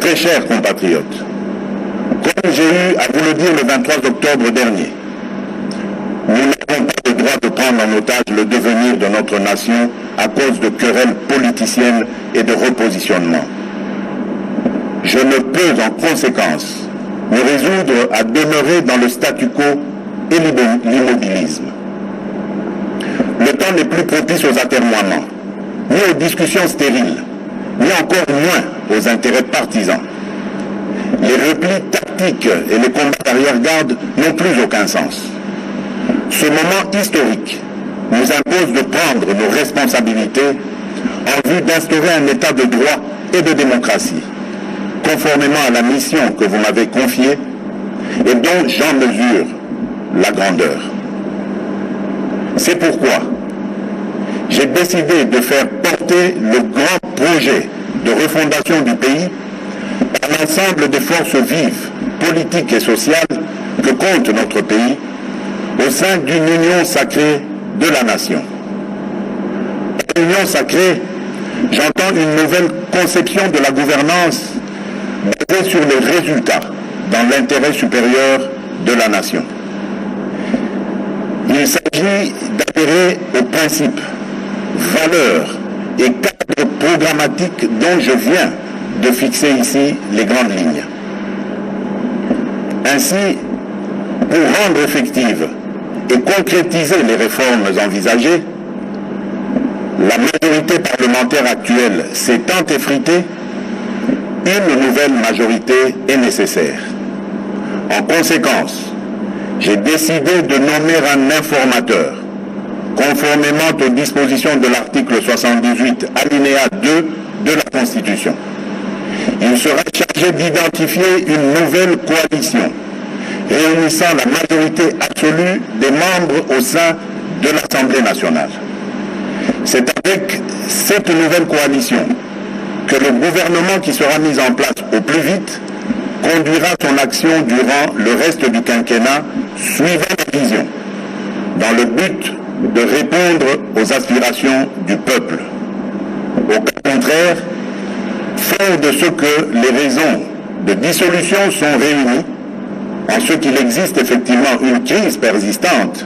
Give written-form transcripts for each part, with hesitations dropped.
très chers compatriotes, comme j'ai eu à vous le dire le 23 octobre dernier, nous n'avons pas le droit de prendre en otage le devenir de notre nation à cause de querelles politiciennes et de repositionnement. Je ne peux en conséquence me résoudre à demeurer dans le statu quo et l'immobilisme. Le temps n'est plus propice aux atermoiements, ni aux discussions stériles, ni encore moins aux intérêts partisans. Les replis tactiques et les combats d'arrière-garde n'ont plus aucun sens. Ce moment historique nous impose de prendre nos responsabilités en vue d'instaurer un état de droit et de démocratie, conformément à la mission que vous m'avez confiée et dont j'en mesure la grandeur. C'est pourquoi j'ai décidé de faire porter le grand projet de refondation du pays à l'ensemble des forces vives, politiques et sociales que compte notre pays au sein d'une union sacrée de la nation. Par union sacrée, j'entends une nouvelle conception de la gouvernance basée sur les résultats dans l'intérêt supérieur de la nation. Il s'agit d'adhérer aux principes, valeurs et cadres programmatiques dont je viens de fixer ici les grandes lignes. Ainsi, pour rendre effective et concrétiser les réformes envisagées, la majorité parlementaire actuelle s'étant effritée, une nouvelle majorité est nécessaire. En conséquence, j'ai décidé de nommer un informateur, conformément aux dispositions de l'article 78, alinéa 2 de la Constitution. Il sera chargé d'identifier une nouvelle coalition réunissant la majorité absolue des membres au sein de l'Assemblée nationale. C'est avec cette nouvelle coalition que le gouvernement qui sera mis en place au plus vite conduira son action durant le reste du quinquennat suivant la vision, dans le but de répondre aux aspirations du peuple. Au cas contraire, fort de ce que les raisons de dissolution sont réunies, en ce qu'il existe effectivement une crise persistante,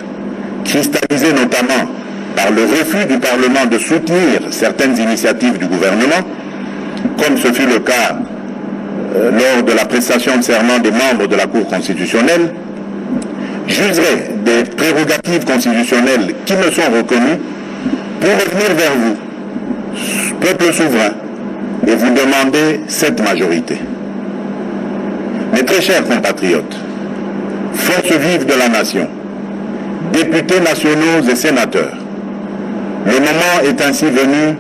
cristallisée notamment par le refus du Parlement de soutenir certaines initiatives du gouvernement, comme ce fut le cas lors de la prestation de serment des membres de la Cour constitutionnelle, j'userai des prérogatives constitutionnelles qui me sont reconnues pour revenir vers vous, peuple souverain, et vous demander cette majorité. Mes très chers compatriotes, forces vives de la nation, députés nationaux et sénateurs, le moment est ainsi venu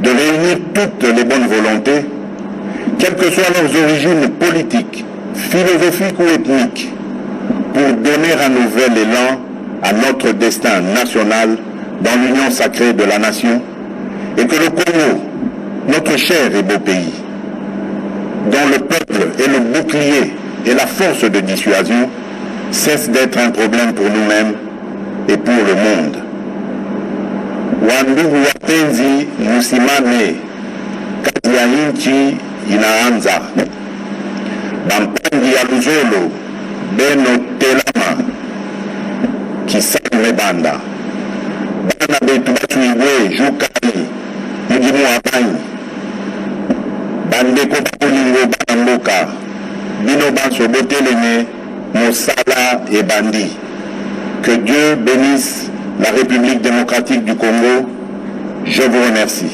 de réunir toutes les bonnes volontés, quelles que soient leurs origines politiques, philosophiques ou ethniques, pour donner un nouvel élan à notre destin national dans l'union sacrée de la nation, et que le Congo, notre cher et beau pays, dont le peuple est le bouclier et la force de dissuasion, cesse d'être un problème pour nous-mêmes et pour le monde. Wandugu wapenzi, musimame, kazi ya nchi inaanza. Bampangi ya Luzolo, Beno Telama, Kisame Banda, Bana betu batu igwe, Jukari, Mujimu Apanyi, Bandeko Bakulingo Banamboka, Bino Banso Boteleme, Mosala et Bandi. Que Dieu bénisse la République démocratique du Congo. Je vous remercie.